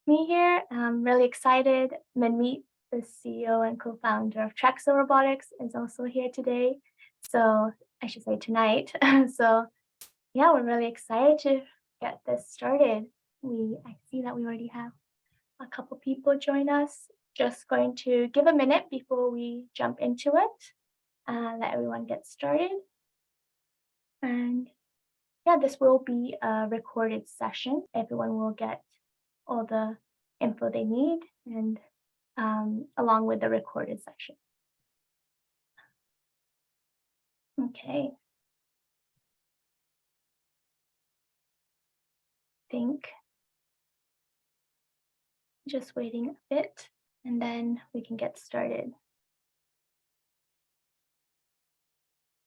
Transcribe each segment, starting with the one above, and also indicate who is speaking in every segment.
Speaker 1: me here. I'm really excited. Manmeet, the CEO and co-founder of Trexo Robotics, is also here today. So I should say tonight. So yeah, we're really excited to get this started. I see that we already have a couple people join us. Just going to give a minute before we jump into it and let everyone get started. And yeah, this will be a recorded session. Everyone will get all the info they need and along with the recorded session. Okay. Think just waiting a bit and then we can get started.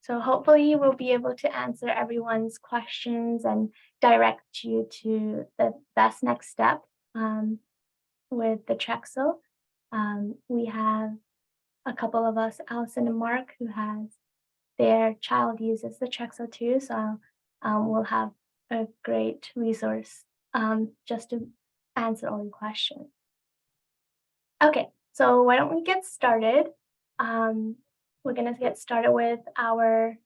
Speaker 1: So hopefully we'll be able to answer everyone's questions and direct you to the best next step with the Trexo. We have a couple of us, Allison and Mark, who has their child uses the Trexo too. So we'll have a great resource just to answer all your questions. Okay, so why don't we get started? We're gonna get started with our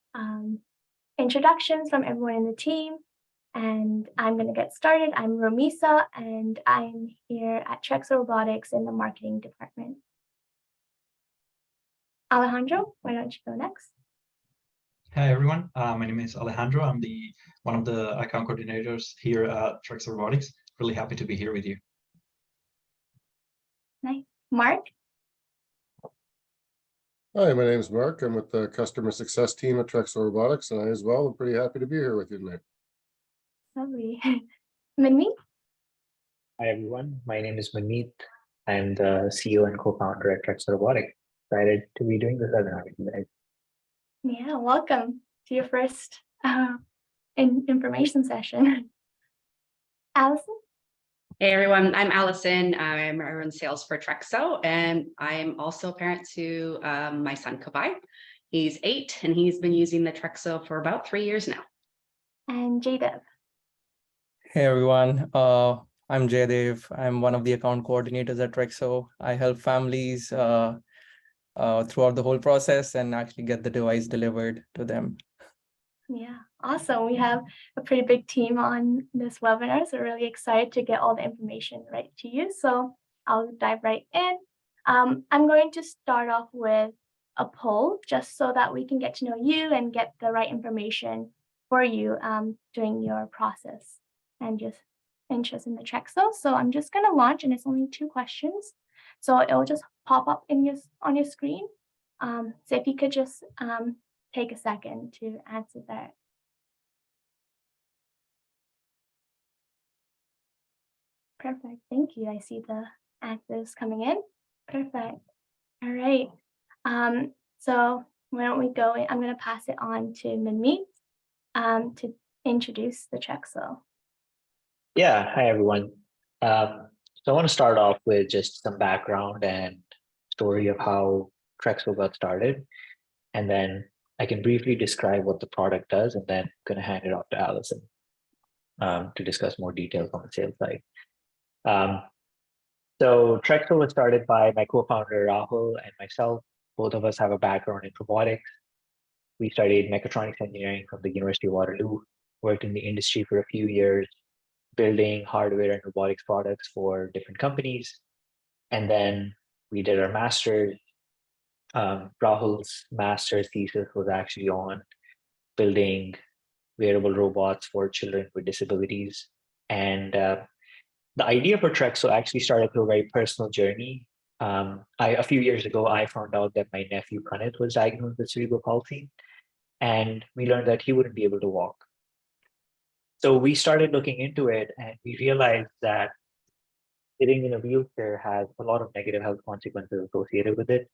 Speaker 1: introductions from everyone in the team. And I'm gonna get started. I'm Romisa and I'm here at Trexo Robotics in the marketing department. Alejandro, why don't you go next?
Speaker 2: Hi everyone, my name is Alejandro. I'm one of the account coordinators here at Trexo Robotics. Really happy to be here with you.
Speaker 1: Nice. Mark?
Speaker 3: Hi, my name is Mark. I'm with the customer success team at Trexo Robotics, and I as well am pretty happy to be here with you tonight.
Speaker 1: Lovely. Manmeet?
Speaker 4: Hi everyone, my name is Manmeet. I'm the CEO and co-founder at Trexo Robotics. Excited to be doing this webinar with you guys.
Speaker 1: Yeah, welcome to your first information session. Allison?
Speaker 5: Hey everyone, I'm Allison. I'm in sales for Trexo, and I'm also a parent to my son Kabai. He's 8 and he's been using the Trexo for about 3 years now.
Speaker 1: And Jaydev.
Speaker 6: Hey everyone, I'm Jaydev. I'm one of the account coordinators at Trexo. I help families throughout the whole process and actually get the device delivered to them. Yeah,
Speaker 1: awesome. We have a pretty big team on this webinar, so really excited to get all the information right to you. So I'll dive right in. I'm going to start off with a poll just so that we can get to know you and get the right information for you during your process and just interest in the Trexo. So I'm just going to launch, and it's only 2 questions. So it'll just pop up on your screen. So if you could just take a second to answer that. Perfect. Thank you. I see the answers coming in. Perfect. All right. So why don't we go? I'm going to pass it on to Manmeet to introduce the Trexo.
Speaker 4: Yeah, hi everyone. So I want to start off with just some background and story of how Trexo got started, and then I can briefly describe what the product does, and then I'm going to hand it off to Allison to discuss more details on the sales side. So Trexo was started by my co-founder Rahul and myself. Both of us have a background in robotics. We studied mechatronics engineering from the University of Waterloo, worked in the industry for a few years, building hardware and robotics products for different companies. And then we did our master's. Rahul's master's thesis was actually on building wearable robots for children with disabilities. And the idea for Trexo actually started through a very personal journey. A few years ago, I found out that my nephew Pranit was diagnosed with cerebral palsy, and we learned that he wouldn't be able to walk. So we started looking into it, and we realized that sitting in a wheelchair has a lot of negative health consequences associated with it.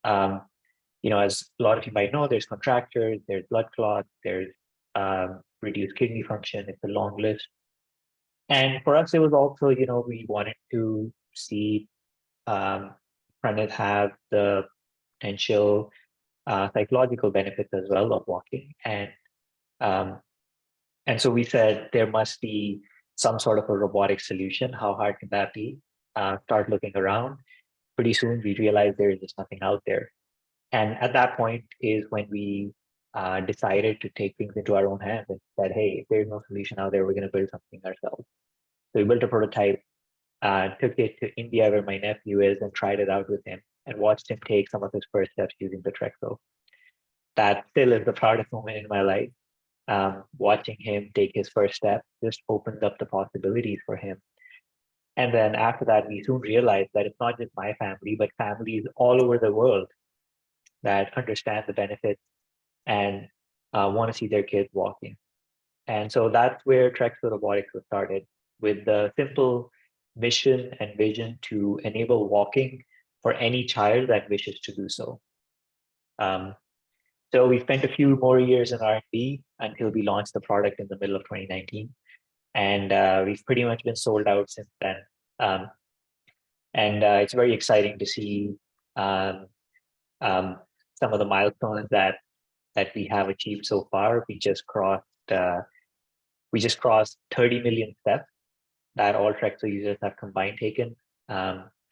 Speaker 4: As a lot of you might know, there's contractures, there's blood clots, there's reduced kidney function. It's a long list. And for us, it was also, we wanted to see Pranit have the potential psychological benefits as well of walking. And so we said there must be some sort of a robotic solution. How hard can that be? Start looking around. Pretty soon we realized there is just nothing out there. And at that point is when we decided to take things into our own hands and said, hey, if there's no solution out there, we're going to build something ourselves. So we built a prototype, took it to India where my nephew is and tried it out with him and watched him take some of his first steps using the Trexo. That still is the proudest moment in my life. Watching him take his first step just opened up the possibilities for him. And then after that, we soon realized that it's not just my family, but families all over the world that understand the benefits and want to see their kids walking. And so that's where Trexo Robotics was started, with the simple mission and vision to enable walking for any child that wishes to do so. So we spent a few more years in R&D until we launched the product in the middle of 2019. And we've pretty much been sold out since then. And it's very exciting to see some of the milestones that we have achieved so far. We just crossed 30 million steps that all Trexo users have combined taken,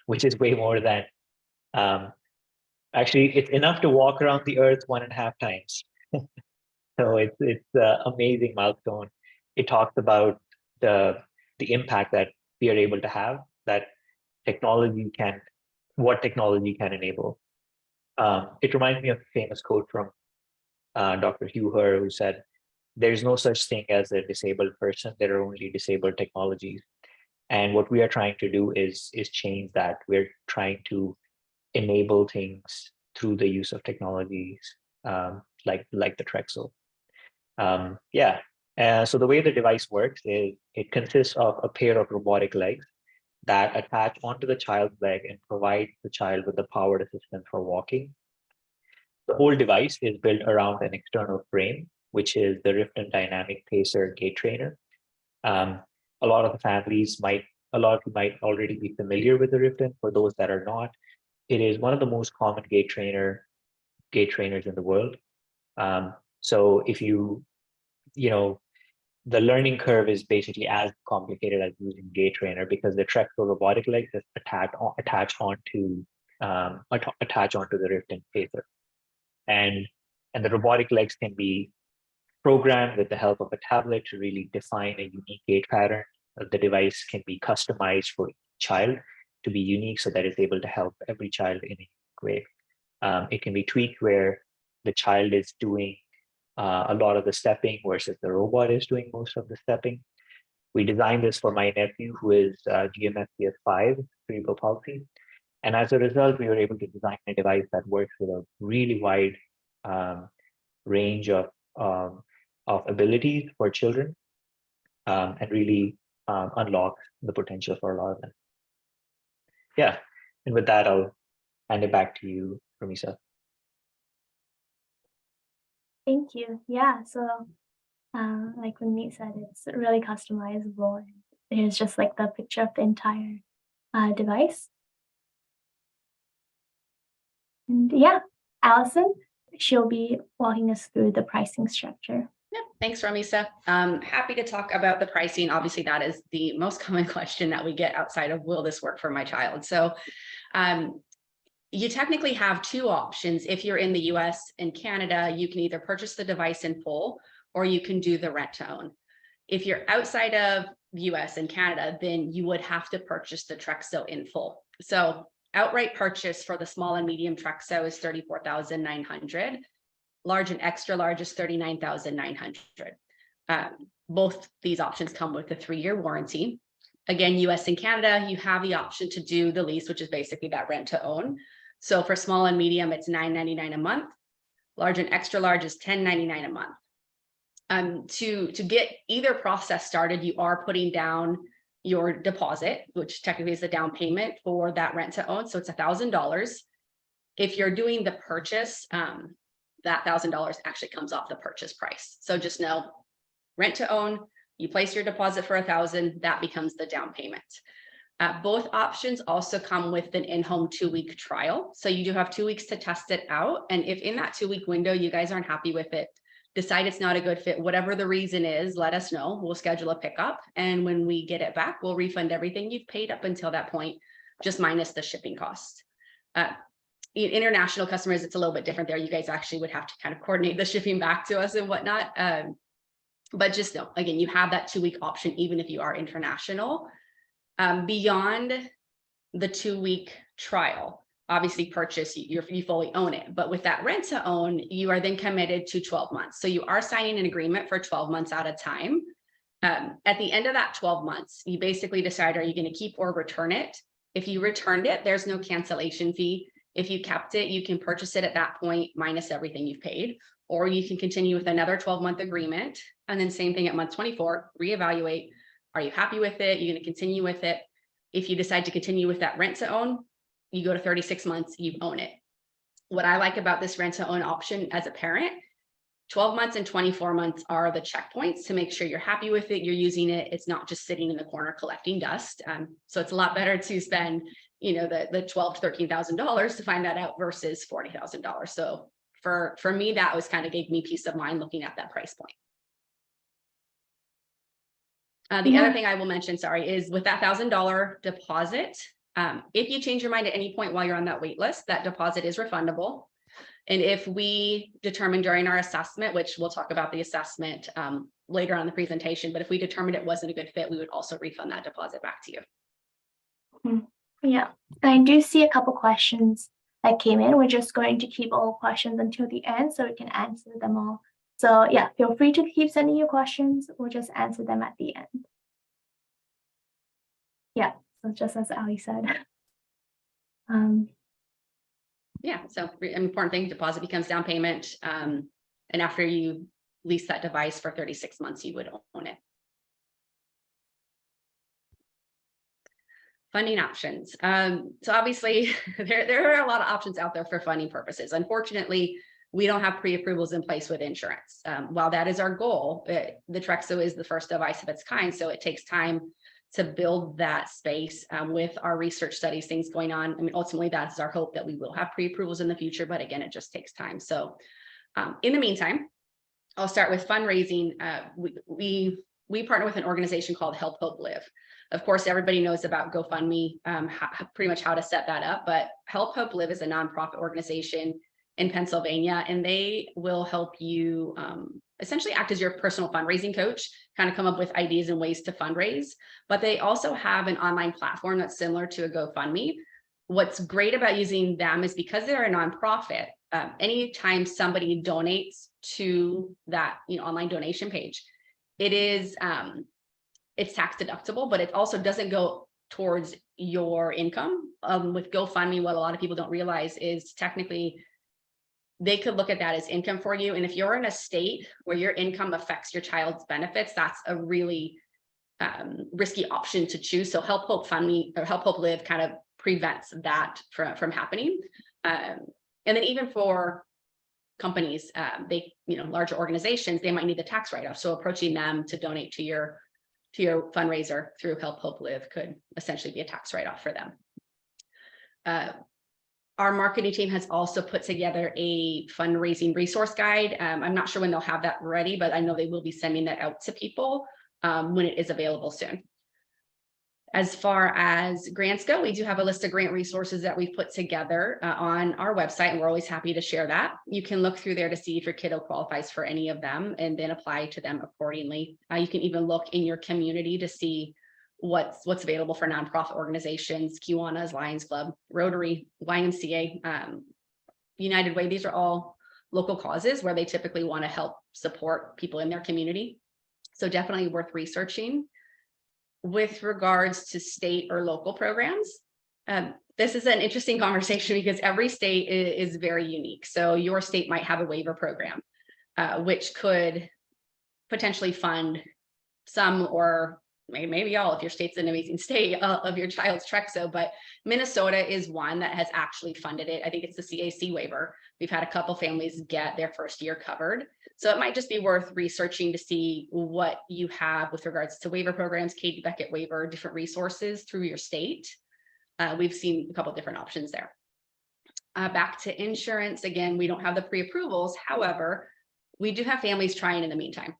Speaker 4: which is way more than actually, it's enough to walk around the earth 1.5 times. So it's an amazing milestone. It talks about the impact that we are able to have, that what technology can enable. It reminds me of a famous quote from Dr. Hugh Herr, who said, "There's no such thing as a disabled person. There are only disabled technologies." And what we are trying to do is change that. We're trying to enable things through the use of technologies like the Trexo. So the way the device works is it consists of a pair of robotic legs that attach onto the child's leg and provide the child with the powered assistance for walking. The whole device is built around an external frame, which is the Riften Dynamic Pacer Gait Trainer. A lot of you might already be familiar with the Riften. For those that are not, it is one of the most common gait trainers in the world. So if the learning curve is basically as complicated as using Gait Trainer, because the Trexo robotic legs is attach onto the Riften Pacer, and the robotic legs can be programmed with the help of a tablet to really define a unique gait pattern. The device can be customized for each child to be unique so that it's able to help every child in a unique way. It can be tweaked where the child is doing a lot of the stepping versus the robot is doing most of the stepping. We designed this for my nephew who is GMFCS5, cerebral palsy. And as a result, we were able to design a device that works with a really wide range of abilities for children and really unlocks the potential for a lot of them. Yeah, and with that, I'll hand it back to you, Ramisa.
Speaker 1: Thank you. Yeah, so like Manmeet said, it's really customizable. Here's just like the picture of the entire device. And yeah, Allison, she'll be walking us through the pricing structure.
Speaker 5: Yep. Thanks, Ramisa. Happy to talk about the pricing. Obviously, that is the most common question that we get outside of, will this work for my child? So you technically have two options. If you're in the US and Canada, you can either purchase the device in full or you can do the rent to own. If you're outside of the US and Canada, then you would have to purchase the Trexo in full. So outright purchase for the small and medium Trexo is $34,900. Large and extra large is $39,900. Both these options come with a 3-year warranty. Again, US and Canada, you have the option to do the lease, which is basically that rent to own. So for small and medium, it's $9.99 a month. Large and extra large is $10.99 a month. To get either process started, you are putting down your deposit, which technically is the down payment for that rent to own. So it's $1,000. If you're doing the purchase, that $1,000 actually comes off the purchase price. So just know, rent to own, you place your deposit for $1,000, that becomes the down payment. Both options also come with an in-home 2-week trial. So you do have 2 weeks to test it out. And if in that 2-week window, you guys aren't happy with it, decide it's not a good fit, whatever the reason is, let us know. We'll schedule a pickup. And when we get it back, we'll refund everything you've paid up until that point, just minus the shipping cost. International customers, it's a little bit different there. You guys actually would have to kind of coordinate the shipping back to us and whatnot. But just know, again, you have that 2-week option, even if you are international. Beyond the 2-week trial, obviously purchase, you fully own it. But with that rent to own, you are then committed to 12 months. So you are signing an agreement for 12 months at a time. At the end of that 12 months, you basically decide, are you going to keep or return it? If you returned it, there's no cancellation fee. If you kept it, you can purchase it at that point, minus everything you've paid, or you can continue with another 12-month agreement. And then same thing at month 24, reevaluate. Are you happy with it? You're going to continue with it. If you decide to continue with that rent to own, you go to 36 months, you own it. What I like about this rent to own option as a parent, 12 months and 24 months are the checkpoints to make sure you're happy with it, you're using it, it's not just sitting in the corner collecting dust. So it's a lot better to spend, the $12,000 to $13,000 to find that out versus $40,000. So for me, that was kind of gave me peace of mind looking at that price point. The other thing I will mention, is with that $1,000 deposit, if you change your mind at any point while you're on that wait list, that deposit is refundable. And if we determine during our assessment, which we'll talk about the assessment later on in the presentation, but if we determined it wasn't a good fit, we would also refund that deposit back to you.
Speaker 1: Yeah, I do see a couple questions that came in. We're just going to keep all questions until the end so we can answer them all. So yeah, feel free to keep sending your questions. We'll just answer them at the end. Yeah, so just as Ali said.
Speaker 5: Yeah, so an important thing, deposit becomes down payment. And after you lease that device for 36 months, you would own it. Funding options. So obviously there are a lot of options out there for funding purposes. Unfortunately, we don't have pre-approvals in place with insurance. While that is our goal, the Trexo is the first device of its kind. So it takes time to build that space with our research studies, things going on. I mean, ultimately, that's our hope that we will have pre-approvals in the future, but again, it just takes time. So in the meantime, I'll start with fundraising. We partner with an organization called Help Hope Live. Of course, everybody knows about GoFundMe, pretty much how to set that up, but Help Hope Live is a nonprofit organization in Pennsylvania, and they will help you essentially act as your personal fundraising coach, kind of come up with ideas and ways to fundraise. But they also have an online platform that's similar to a GoFundMe. What's great about using them is because they're a nonprofit, anytime somebody donates to that online donation page, it is it's tax deductible, but it also doesn't go towards your income. With GoFundMe, what a lot of people don't realize is technically they could look at that as income for you. And if you're in a state where your income affects your child's benefits, that's a really risky option to choose. So Help Hope Funding or Help Hope Live kind of prevents that from happening. And then even for companies, larger organizations, they might need the tax write-off. So approaching them to donate to your fundraiser through Help Hope Live could essentially be a tax write-off for them. Our marketing team has also put together a fundraising resource guide. I'm not sure when they'll have that ready, but I know they will be sending that out to people when it is available soon. As far as grants go, we do have a list of grant resources that we've put together on our website, and we're always happy to share that. You can look through there to see if your kiddo qualifies for any of them and then apply to them accordingly. You can even look in your community to see what's available for nonprofit organizations, Kiwanis, Lions Club, Rotary, YMCA, United Way. These are all local causes where they typically want to help support people in their community. So definitely worth researching. With regards to state or local programs, this is an interesting conversation because every state is very unique. So your state might have a waiver program, which could potentially fund some or maybe all, if your state's an amazing state, of your child's Trexo. But Minnesota is one that has actually funded it. I think it's the CAC waiver. We've had a couple families get their first year covered. So it might just be worth researching to see what you have with regards to waiver programs, Katie Beckett waiver, different resources through your state. We've seen a couple of different options there. Back to insurance. Again, we don't have the pre-approvals. However, we do have families trying in the meantime.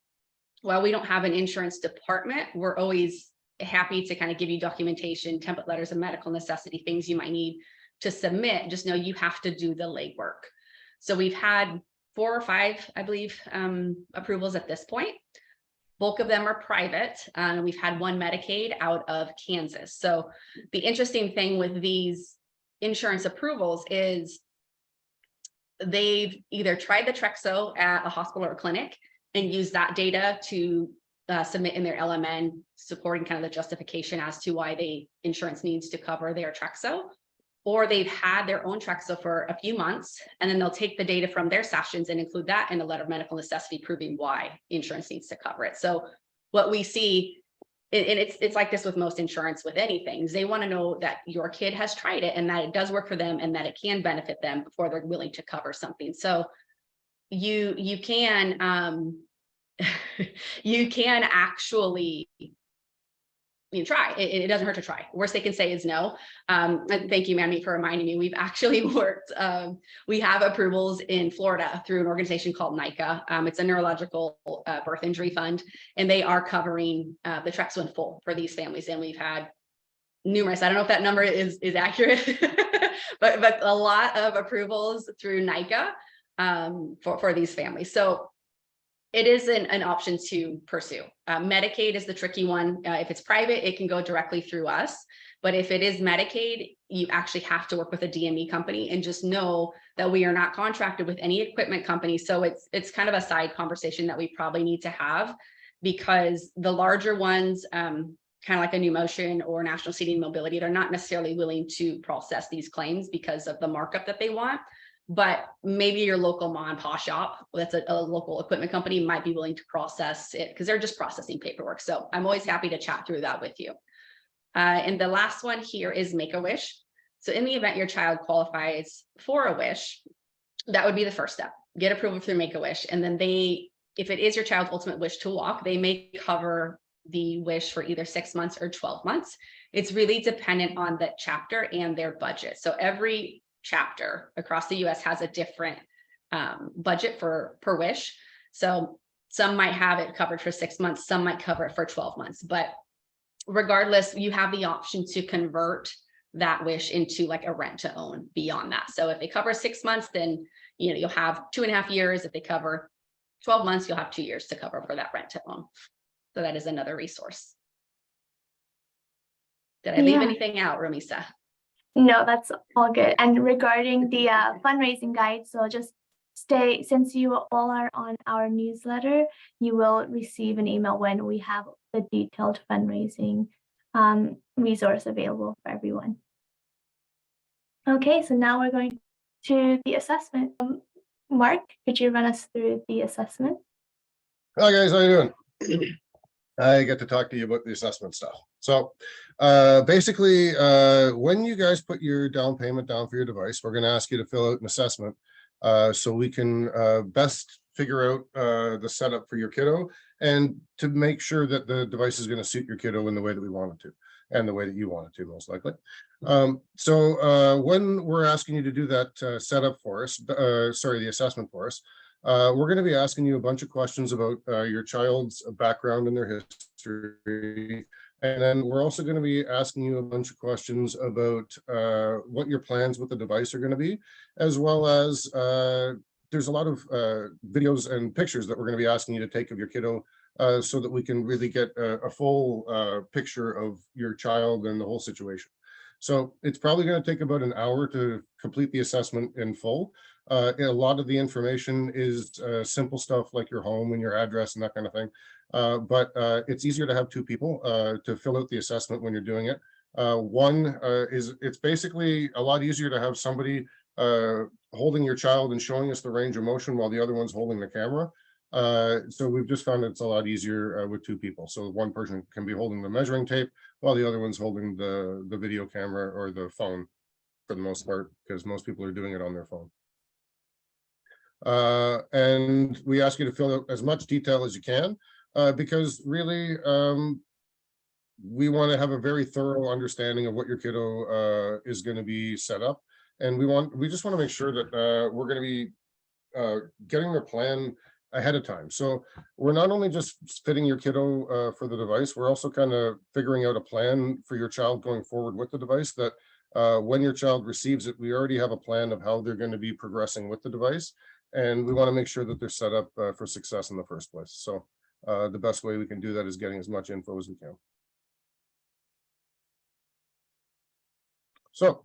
Speaker 5: While we don't have an insurance department, we're always happy to kind of give you documentation, template letters of medical necessity, things you might need to submit. Just know you have to do the legwork. So we've had 4 or 5, I believe, approvals at this point. Bulk of them are private. We've had 1 Medicaid out of Kansas. So the interesting thing with these insurance approvals is they've either tried the Trexo at a hospital or clinic and use that data to submit in their LMN, supporting kind of the justification as to why insurance needs to cover their Trexo, or they've had their own Trexo for a few months, and then they'll take the data from their sessions and include that in a letter of medical necessity proving why insurance needs to cover it. So what we see, and it's like this with most insurance with anything, they want to know that your kid has tried it and that it does work for them and that it can benefit them before they're willing to cover something. So you can you can actually try. It doesn't hurt to try. Worst they can say is no. And thank you, Manmeet, for reminding me. We've actually worked, we have approvals in Florida through an organization called NICA. It's a neurological birth injury fund, and they are covering the Trexo in full for these families. And we've had numerous, I don't know if that number is accurate, but a lot of approvals through NICA for these families. So it is an option to pursue. Medicaid is the tricky one. If it's private, it can go directly through us. But if it is Medicaid, you actually have to work with a DME company, and just know that we are not contracted with any equipment company. So it's kind of a side conversation that we probably need to have, because the larger ones, kind of like a New Motion or National Seating Mobility, they're not necessarily willing to process these claims because of the markup that they want. But maybe your local mom and pop shop, that's a local equipment company, might be willing to process it because they're just processing paperwork. So I'm always happy to chat through that with you. And the last one here is Make-A-Wish. So in the event your child qualifies for a wish, that would be the first step. Get approval through Make-A-Wish. And then if it is your child's ultimate wish to walk, they may cover the wish for either 6 months or 12 months. It's really dependent on the chapter and their budget. So every chapter across the US has a different budget per wish. So some might have it covered for 6 months, some might cover it for 12 months, but regardless, you have the option to convert that wish into like a rent to own beyond that. So if they cover 6 months, then you'll have 2.5 years. If they cover 12 months, you'll have 2 years to cover for that rent to own. So that is another resource. Did I leave anything out, Ramisa?
Speaker 1: No, that's all good. And regarding the fundraising guide, so just since you all are on our newsletter, you will receive an email when we have the detailed fundraising resource available for everyone. Okay, so now we're going to the assessment. Mark, could you run us through the assessment?
Speaker 3: Hi guys, how you doing? I get to talk to you about the assessment stuff. So basically, when you guys put your down payment down for your device, we're going to ask you to fill out an assessment so we can best figure out the setup for your kiddo, and to make sure that the device is going to suit your kiddo in the way that we want it to, and the way that you want it to, most likely. So when we're asking you to do that setup for us, the assessment for us, we're going to be asking you a bunch of questions about your child's background and their history. And then we're also going to be asking you a bunch of questions about what your plans with the device are going to be, as well as there's a lot of videos and pictures that we're going to be asking you to take of your kiddo so that we can really get a full picture of your child and the whole situation. So it's probably going to take about an hour to complete the assessment in full. A lot of the information is simple stuff like your home and your address and that kind of thing. But it's easier to have 2 people to fill out the assessment when you're doing it. One it's basically a lot easier to have somebody holding your child and showing us the range of motion while the other one's holding the camera. So we've just found it's a lot easier with 2 people. So one person can be holding the measuring tape while the other one's holding the video camera or the phone, for the most part, because most people are doing it on their phone. And we ask you to fill out as much detail as you can, because really we want to have a very thorough understanding of what your kiddo is going to be set up. And we just want to make sure that we're going to be getting their plan ahead of time. So we're not only just fitting your kiddo for the device, we're also kind of figuring out a plan for your child going forward with the device that when your child receives it, we already have a plan of how they're going to be progressing with the device. And we want to make sure that they're set up for success in the first place. So the best way we can do that is getting as much info as we can. So,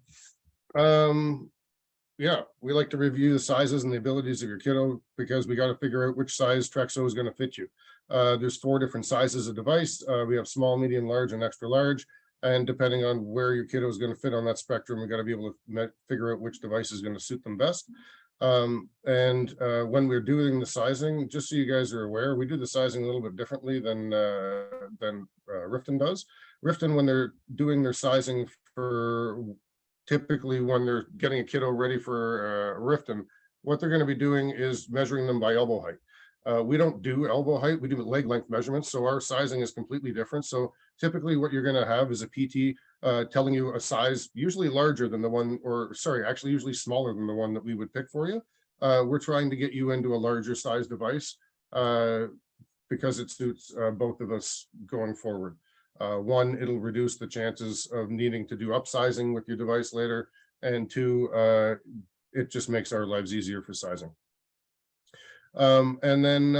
Speaker 3: yeah, we like to review the sizes and the abilities of your kiddo because we got to figure out which size Trexo is going to fit you. There's 4 different sizes of device. We have small, medium, large, and extra large. And depending on where your kiddo is going to fit on that spectrum, we got to be able to figure out which device is going to suit them best. When we're doing the sizing, just so you guys are aware, we do the sizing a little bit differently than Riften does. Riften, when they're doing their sizing for typically when they're getting a kiddo ready for Riften, what they're going to be doing is measuring them by elbow height. We don't do elbow height, we do leg length measurements, so our sizing is completely different. So typically what you're going to have is a PT telling you a size usually larger than the one, or sorry, actually usually smaller than the one that we would pick for you. We're trying to get you into a larger size device because it suits both of us going forward. 1, it'll reduce the chances of needing to do upsizing with your device later. And 2, it just makes our lives easier for sizing. And then,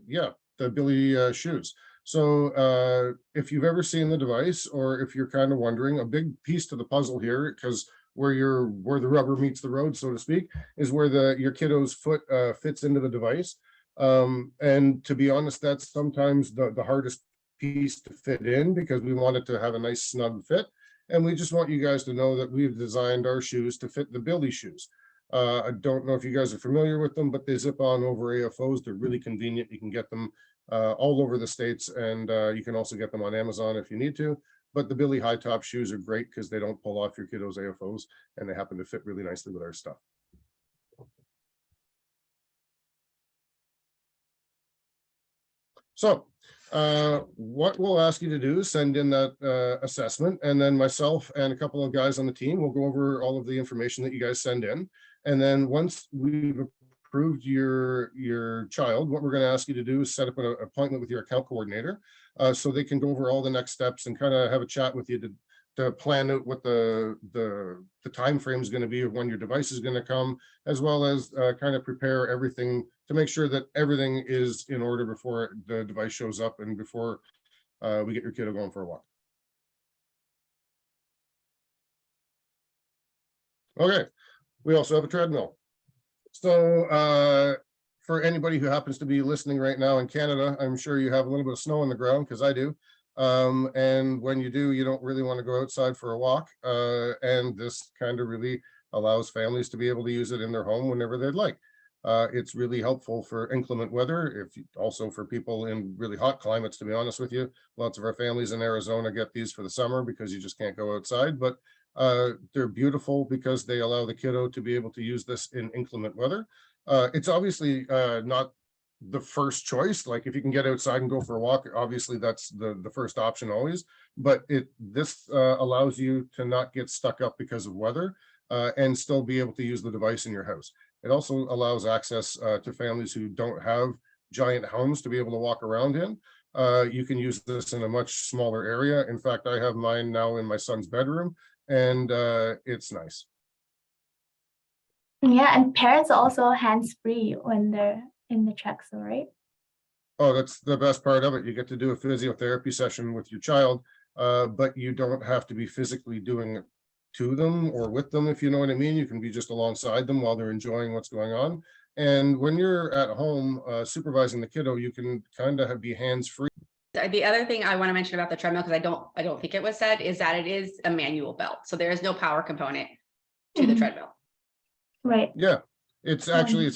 Speaker 3: yeah, the Billy shoes. So if you've ever seen the device, or if you're kind of wondering, a big piece to the puzzle here, because where the rubber meets the road, so to speak, is where your kiddo's foot fits into the device. And to be honest, that's sometimes the hardest piece to fit in because we want it to have a nice snug fit. And we just want you guys to know that we've designed our shoes to fit the Billy shoes. I don't know if you guys are familiar with them, but they zip on over AFOs. They're really convenient. You can get them all over the States, and you can also get them on Amazon if you need to. But the Billy high top shoes are great because they don't pull off your kiddo's AFOs, and they happen to fit really nicely with our stuff. So what we'll ask you to do is send in that assessment, and then myself and a couple of guys on the team will go over all of the information that you guys send in. And then once we've approved your child, what we're going to ask you to do is set up an appointment with your account coordinator so they can go over all the next steps and kind of have a chat with you to plan out what the time frame is going to be of when your device is going to come, as well as kind of prepare everything to make sure that everything is in order before the device shows up and before we get your kiddo going for a walk. Okay, we also have a treadmill. So for anybody who happens to be listening right now in Canada, I'm sure you have a little bit of snow on the ground, because I do. And when you do, you don't really want to go outside for a walk. And this kind of really allows families to be able to use it in their home whenever they'd like. It's really helpful for inclement weather, also for people in really hot climates, to be honest with you. Lots of our families in Arizona get these for the summer because you just can't go outside, but they're beautiful because they allow the kiddo to be able to use this in inclement weather. It's obviously not the first choice. Like if you can get outside and go for a walk, obviously that's the first option always, but this allows you to not get stuck up because of weather and still be able to use the device in your house. It also allows access to families who don't have giant homes to be able to walk around in. You can use this in a much smaller area. In fact, I have mine now in my son's bedroom, and it's nice.
Speaker 1: Yeah, and parents also hands-free when they're in the Trexo, right?
Speaker 3: Oh, that's the best part of it. You get to do a physiotherapy session with your child, but you don't have to be physically doing it to them or with them, if you know what I mean. You can be just alongside them while they're enjoying what's going on. And when you're at home supervising the kiddo, you can kind of be hands-free.
Speaker 5: The other thing I want to mention about the treadmill, because I don't think it was said, is that it is a manual belt. So there is no power component to the treadmill.
Speaker 1: Right.
Speaker 3: Yeah, it's actually,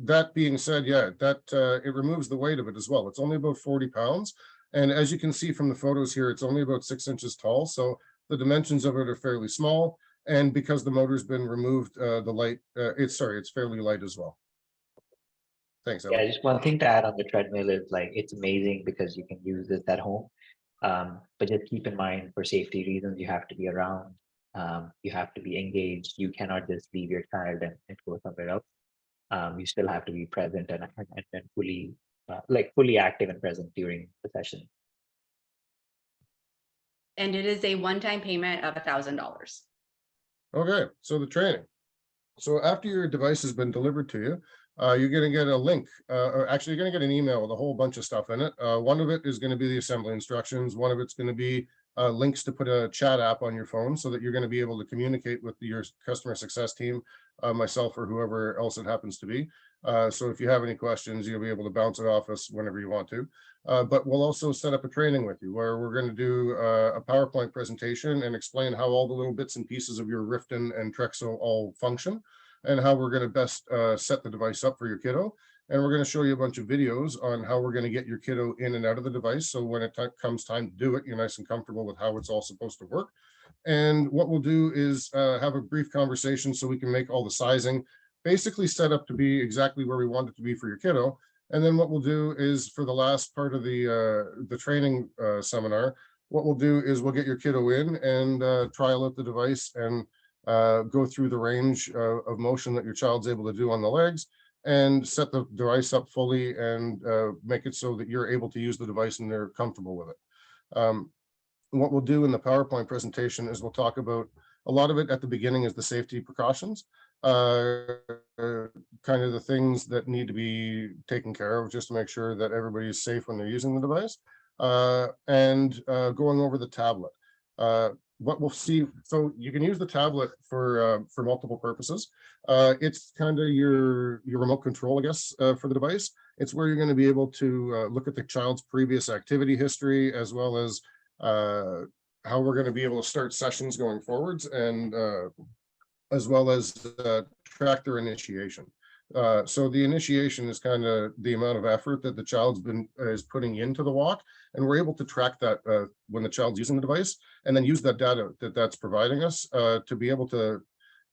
Speaker 3: that being said, yeah, that it removes the weight of it as well. It's only about 40 pounds. And as you can see from the photos here, it's only about 6 inches tall. So the dimensions of it are fairly small. And because the motor's been removed, it's fairly light as well. Thanks, Ellen.
Speaker 4: Yeah, just one thing to add on the treadmill is like, it's amazing because you can use this at home. But just keep in mind, for safety reasons, you have to be around. You have to be engaged. You cannot just leave your child and go somewhere else. You still have to be present and fully active and present during the session.
Speaker 5: And it is a one-time payment of $1,000.
Speaker 3: Okay, so the training. So after your device has been delivered to you, you're going to get a link, or actually you're going to get an email with a whole bunch of stuff in it. One of it is going to be the assembly instructions. One of it's going to be links to put a chat app on your phone so that you're going to be able to communicate with your customer success team, myself or whoever else it happens to be. So if you have any questions, you'll be able to bounce it off us whenever you want to. But we'll also set up a training with you where we're going to do a PowerPoint presentation and explain how all the little bits and pieces of your Riften and Trexo all function, and how we're going to best set the device up for your kiddo. And we're going to show you a bunch of videos on how we're going to get your kiddo in and out of the device. So when it comes time to do it, you're nice and comfortable with how it's all supposed to work. And what we'll do is have a brief conversation so we can make all the sizing basically set up to be exactly where we want it to be for your kiddo. And then what we'll do is, for the last part of the training seminar, what we'll do is we'll get your kiddo in and trial out the device and go through the range of motion that your child's able to do on the legs, and set the device up fully and make it so that you're able to use the device and they're comfortable with it. What we'll do in the PowerPoint presentation is we'll talk about a lot of it at the beginning is the safety precautions, kind of the things that need to be taken care of just to make sure that everybody is safe when they're using the device, and going over the tablet. What we'll see, so you can use the tablet for multiple purposes. It's kind of your remote control, I guess, for the device. It's where you're going to be able to look at the child's previous activity history, as well as how we're going to be able to start sessions going forwards, and as well as track their initiation. So the initiation is kind of the amount of effort that the child's is putting into the walk, and we're able to track that when the child's using the device, and then use that data that's providing us to be able to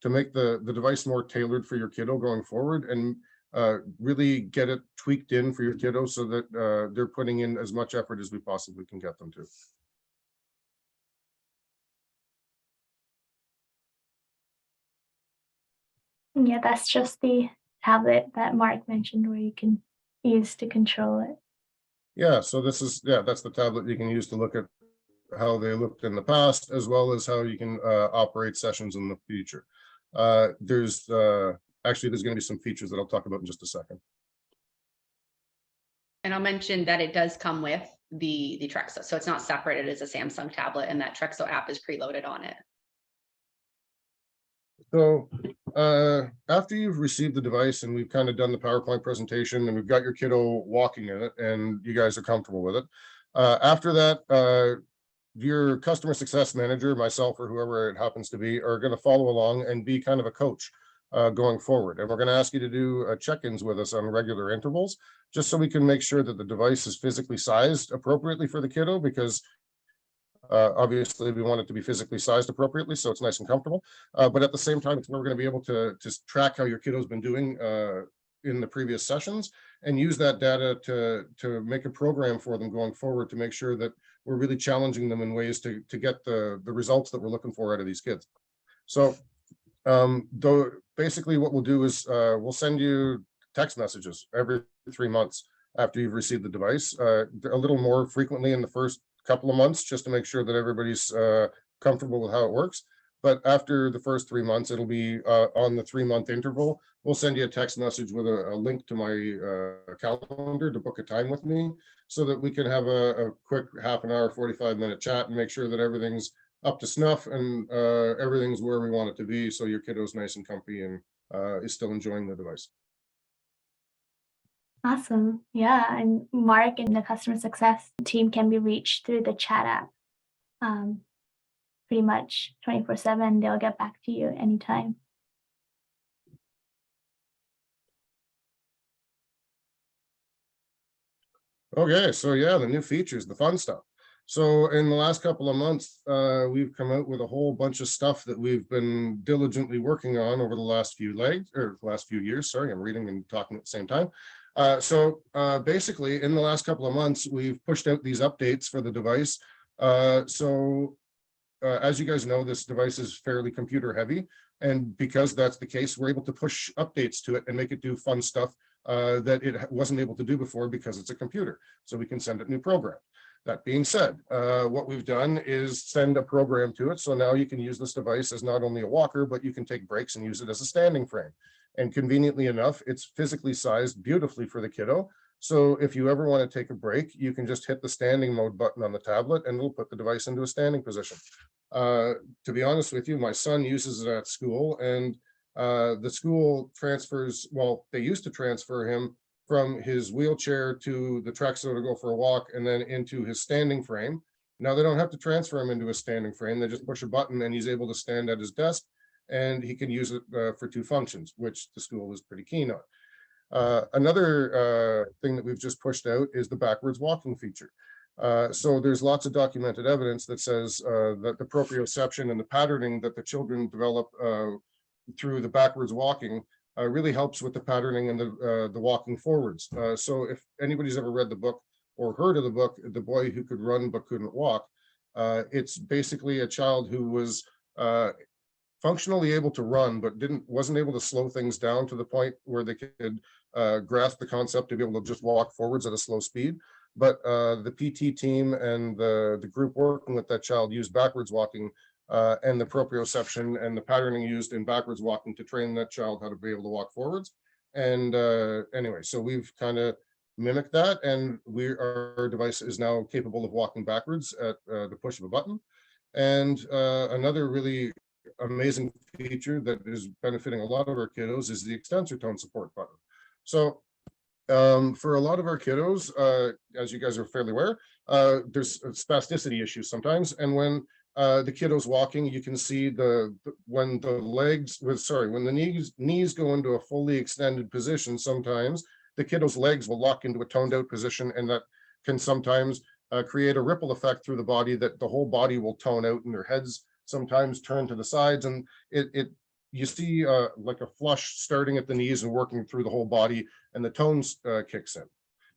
Speaker 3: make the device more tailored for your kiddo going forward, and really get it tweaked in for your kiddo so that they're putting in as much effort as we possibly can get them to.
Speaker 1: Yeah, that's just the tablet that Mark mentioned where you can use to control it.
Speaker 3: Yeah, so this is, that's the tablet you can use to look at how they looked in the past, as well as how you can operate sessions in the future. There's going to be some features that I'll talk about in just a second.
Speaker 5: And I'll mention that it does come with the Trexo. So it's not separate. It is a Samsung tablet, and that Trexo app is preloaded on it.
Speaker 3: So after you've received the device and we've kind of done the PowerPoint presentation and we've got your kiddo walking in it and you guys are comfortable with it, after that, your customer success manager, myself or whoever it happens to be, are going to follow along and be kind of a coach going forward. And we're going to ask you to do check-ins with us on regular intervals, just so we can make sure that the device is physically sized appropriately for the kiddo, because obviously we want it to be physically sized appropriately so it's nice and comfortable. But at the same time, it's where we're going to be able to track how your kiddo's been doing in the previous sessions, and use that data to make a program for them going forward to make sure that we're really challenging them in ways to get the results that we're looking for out of these kids. So though basically what we'll do is we'll send you text messages every 3 months after you've received the device, a little more frequently in the first couple of months, just to make sure that everybody's comfortable with how it works. But after the first 3 months, it'll be on the 3-month interval. We'll send you a text message with a link to my calendar to book a time with me, so that we can have a quick half an hour, 45-minute chat and make sure that everything's up to snuff and everything's where we want it to be, so your kiddo's nice and comfy and is still enjoying the device.
Speaker 1: Awesome. Yeah, and Mark and the customer success team can be reached through the chat app. Pretty much 24/7. They'll get back to you anytime.
Speaker 3: Okay, so yeah, the new features, the fun stuff. So in the last couple of months, we've come out with a whole bunch of stuff that we've been diligently working on over the last few years. Sorry, I'm reading and talking at the same time. So basically, in the last couple of months, we've pushed out these updates for the device. So as you guys know, this device is fairly computer heavy. And because that's the case, we're able to push updates to it and make it do fun stuff that it wasn't able to do before because it's a computer. So we can send it new programs. That being said, what we've done is send a program to it. So now you can use this device as not only a walker, but you can take breaks and use it as a standing frame. And conveniently enough, it's physically sized beautifully for the kiddo. So if you ever want to take a break, you can just hit the standing mode button on the tablet and it'll put the device into a standing position. To be honest with you, my son uses it at school, and the school transfers, well, they used to transfer him from his wheelchair to the Trexo to go for a walk and then into his standing frame. Now they don't have to transfer him into a standing frame. They just push a button and he's able to stand at his desk and he can use it for 2 functions, which the school is pretty keen on. Another thing that we've just pushed out is the backwards walking feature. So there's lots of documented evidence that says that the proprioception and the patterning that the children develop through the backwards walking really helps with the patterning and the walking forwards. So if anybody's ever read the book or heard of the book, The Boy Who Could Run But Couldn't Walk, it's basically a child who was functionally able to run, but wasn't able to slow things down to the point where they could grasp the concept to be able to just walk forwards at a slow speed. But the PT team and the group working with that child used backwards walking and the proprioception and the patterning used in backwards walking to train that child how to be able to walk forwards. And anyway, so we've kind of mimicked that, and our device is now capable of walking backwards at the push of a button. And another really amazing feature that is benefiting a lot of our kiddos is the extensor tone support button. So for a lot of our kiddos, as you guys are fairly aware, there's spasticity issues sometimes. And when the kiddo's walking, you can see when the knees go into a fully extended position, sometimes the kiddo's legs will lock into a toned out position, and that can sometimes create a ripple effect through the body that the whole body will tone out and their heads sometimes turn to the sides, and you see like a flush starting at the knees and working through the whole body, and the tones kicks in.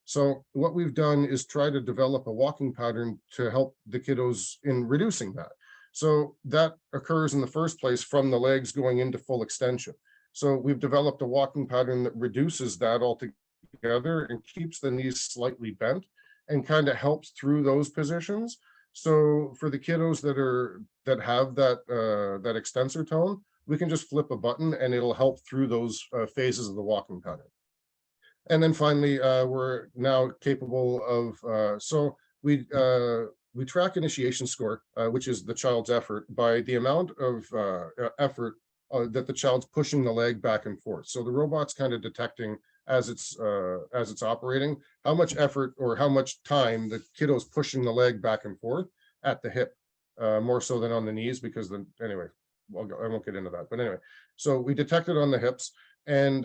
Speaker 3: So what we've done is try to develop a walking pattern to help the kiddos in reducing that. So that occurs in the first place from the legs going into full extension. So we've developed a walking pattern that reduces that altogether and keeps the knees slightly bent and kind of helps through those positions. So for the kiddos that have that extensor tone, we can just flip a button and it'll help through those phases of the walking pattern. And then finally, we're now capable of, so we track initiation score, which is the child's effort, by the amount of effort that the child's pushing the leg back and forth. So the robot's kind of detecting as it's operating, how much effort or how much time the kiddo's pushing the leg back and forth at the hip, more so than on the knees, because then anyway, I won't get into that. But anyway, so we detect it on the hips, and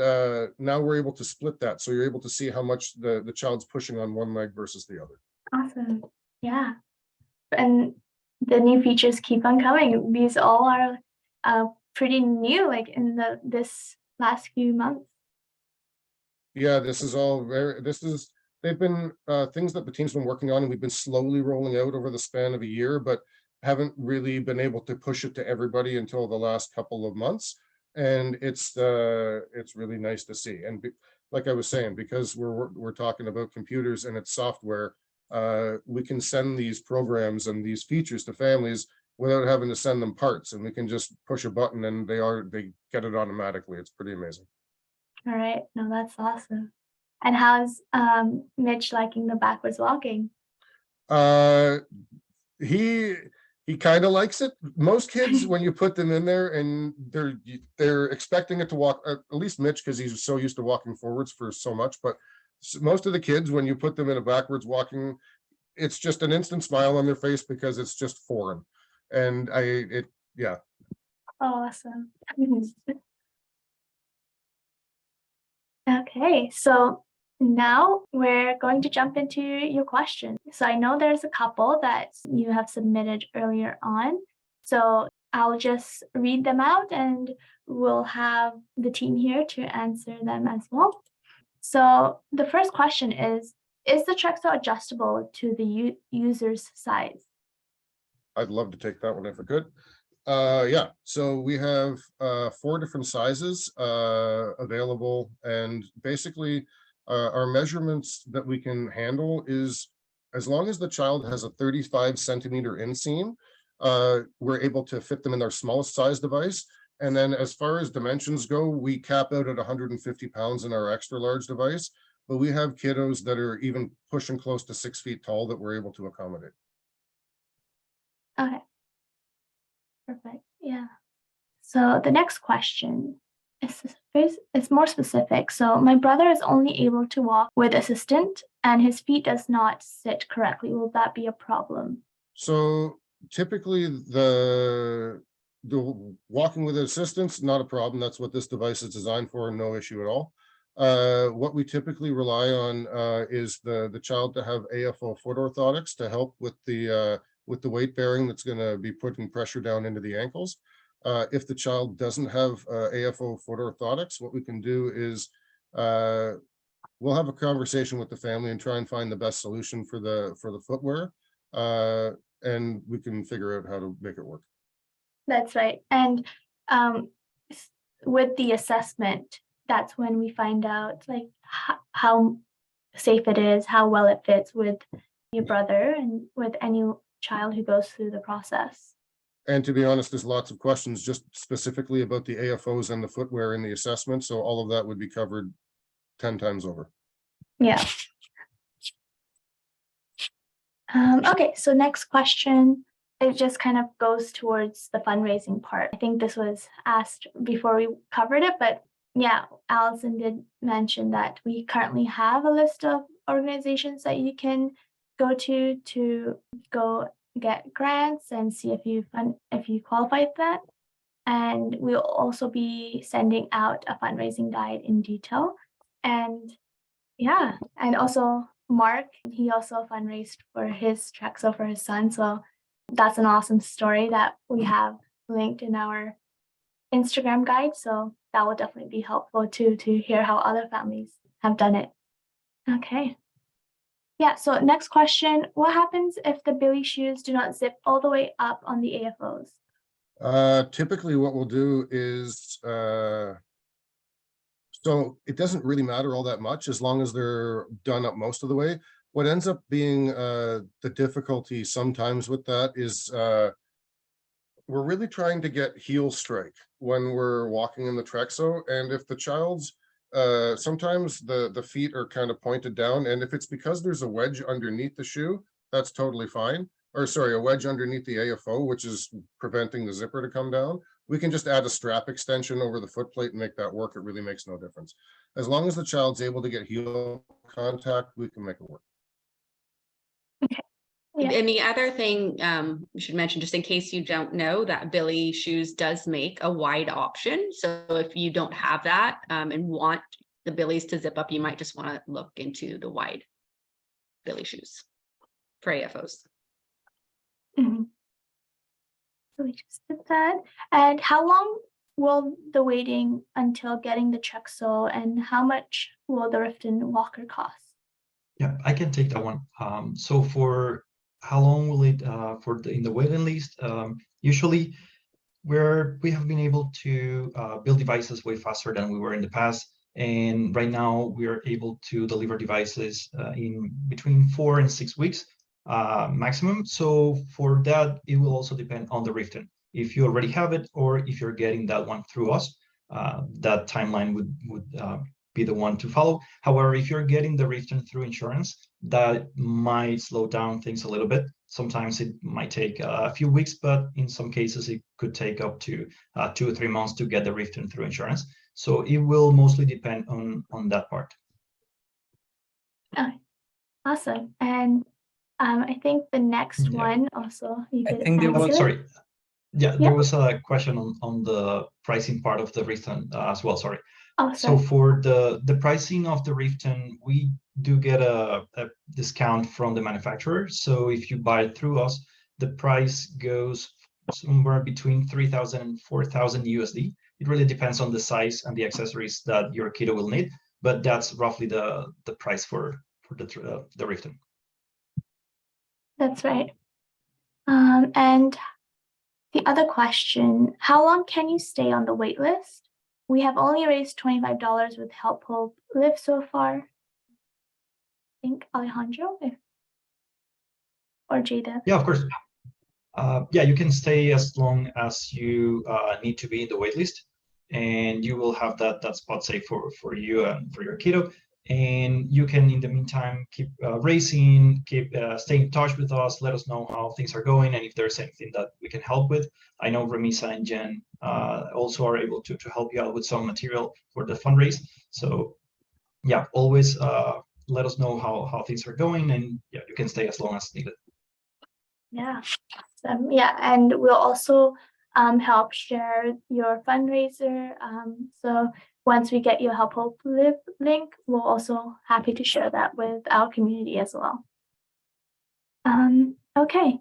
Speaker 3: now we're able to split that. So you're able to see how much the child's pushing on one leg versus the other.
Speaker 1: Awesome. Yeah. And the new features keep on coming. These all are pretty new, like in this last few months.
Speaker 3: Yeah, this is all they've been things that the team's been working on, and we've been slowly rolling out over the span of a year, but haven't really been able to push it to everybody until the last couple of months. And it's really nice to see. And like I was saying, because we're talking about computers and it's software, we can send these programs and these features to families without having to send them parts, and we can just push a button and they get it automatically. It's pretty amazing.
Speaker 1: All right. No, that's awesome. And how's Mitch liking the backwards walking?
Speaker 3: He kind of likes it. Most kids, when you put them in there and they're expecting it to walk, at least Mitch, because he's so used to walking forwards for so much, but most of the kids, when you put them in a backwards walking, it's just an instant smile on their face because it's just foreign. And yeah.
Speaker 1: Awesome. Okay, so now we're going to jump into your questions. So I know there's a couple that you have submitted earlier on. So I'll just read them out and we'll have the team here to answer them as well. So the first question is the Trexo adjustable to the user's size?
Speaker 3: I'd love to take that one if I could. Yeah, so we have 4 different sizes available, and basically our measurements that we can handle is as long as the child has a 35 centimeter inseam, we're able to fit them in their smallest size device. And then as far as dimensions go, we cap out at 150 pounds in our extra large device, but we have kiddos that are even pushing close to 6 feet tall that we're able to accommodate.
Speaker 1: Okay. Perfect. Yeah. So the next question is more specific. So my brother is only able to walk with assistant and his feet does not sit correctly. Will that be a problem?
Speaker 3: So typically the walking with assistance, not a problem. That's what this device is designed for, no issue at all. What we typically rely on is the child to have AFO foot orthotics to help with the weight bearing that's going to be putting pressure down into the ankles. If the child doesn't have AFO foot orthotics, what we can do is we'll have a conversation with the family and try and find the best solution for the footwear, and we can figure out how to make it work.
Speaker 1: That's right. And with the assessment, that's when we find out like how safe it is, how well it fits with your brother and with any child who goes through the process.
Speaker 3: And to be honest, there's lots of questions just specifically about the AFOs and the footwear in the assessment. So all of that would be covered 10 times over.
Speaker 1: Yeah. Okay, so next question, it just kind of goes towards the fundraising part. I think this was asked before we covered it, but yeah, Allison did mention that we currently have a list of organizations that you can go to go get grants and see if you qualify for that. And we'll also be sending out a fundraising guide in detail. And yeah, and also Mark, he also fundraised for his Trexo for his son. So that's an awesome story that we have linked in our Instagram guide. So that will definitely be helpful too, to hear how other families have done it. Okay. Yeah, so next question, what happens if the Billy shoes do not zip all the way up on the AFOs?
Speaker 3: Typically what we'll do is, so it doesn't really matter all that much as long as they're done up most of the way. What ends up being the difficulty sometimes with that is we're really trying to get heel strike when we're walking in the Trexo. And if the child's sometimes the feet are kind of pointed down, and if it's because there's a wedge underneath the shoe, that's totally fine. Or sorry, a wedge underneath the AFO, which is preventing the zipper to come down. We can just add a strap extension over the foot plate and make that work. It really makes no difference. As long as the child's able to get heel contact, we can make it work.
Speaker 1: Okay. Yeah.
Speaker 5: And the other thing we should mention, just in case you don't know, that Billy shoes does make a wide option. So if you don't have that and want the Billies to zip up, you might just want to look into the wide Billy shoes for AFOs.
Speaker 1: Mm-hmm. So we just did that. And how long will the waiting until getting the Trexo, and how much will the Riften walker cost?
Speaker 2: Yeah, I can take that one. So for how long will it in the waiting list? Usually we have been able to build devices way faster than we were in the past. And right now we are able to deliver devices in between 4 and 6 weeks maximum. So for that, it will also depend on the Riften. If you already have it, or if you're getting that one through us, that timeline would be the one to follow. However, if you're getting the Riften through insurance, that might slow down things a little bit. Sometimes it might take a few weeks, but in some cases it could take up to 2 or 3 months to get the Riften through insurance. So it will mostly depend on that part.
Speaker 1: Oh, awesome. And I think the next one also you
Speaker 6: I
Speaker 1: could
Speaker 6: think there was-
Speaker 1: answer.
Speaker 2: Sorry. Yeah,
Speaker 1: Yeah.
Speaker 2: there was a question on the pricing part of the Riften as well. Sorry.
Speaker 1: Oh,
Speaker 2: So
Speaker 1: sorry.
Speaker 2: for the pricing of the Riften, we do get a discount from the manufacturer. So if you buy it through us, the price goes somewhere between 3,000 and 4,000 USD. It really depends on the size and the accessories that your kiddo will need, but that's roughly the price for the Riften.
Speaker 1: That's right. And the other question, how long can you stay on the wait list? We have only raised $25 with Help Hope Live so far. I think Alejandro or Jada.
Speaker 2: Yeah, of course. Yeah, you can stay as long as you need to be in the waitlist, and you will have that spot safe for you and for your kiddo. And you can, in the meantime, keep racing, keep stay in touch with us. Let us know how things are going, and if there's anything that we can help with. I know Remisa and Jen also are able to help you out with some material for the fundraise. So yeah, always let us know how things are going, and yeah, you can stay as long as needed.
Speaker 1: Yeah. Yeah, and we'll also help share your fundraiser. So once we get your Help Hope Live link, we're also happy to share that with our community as well. Okay,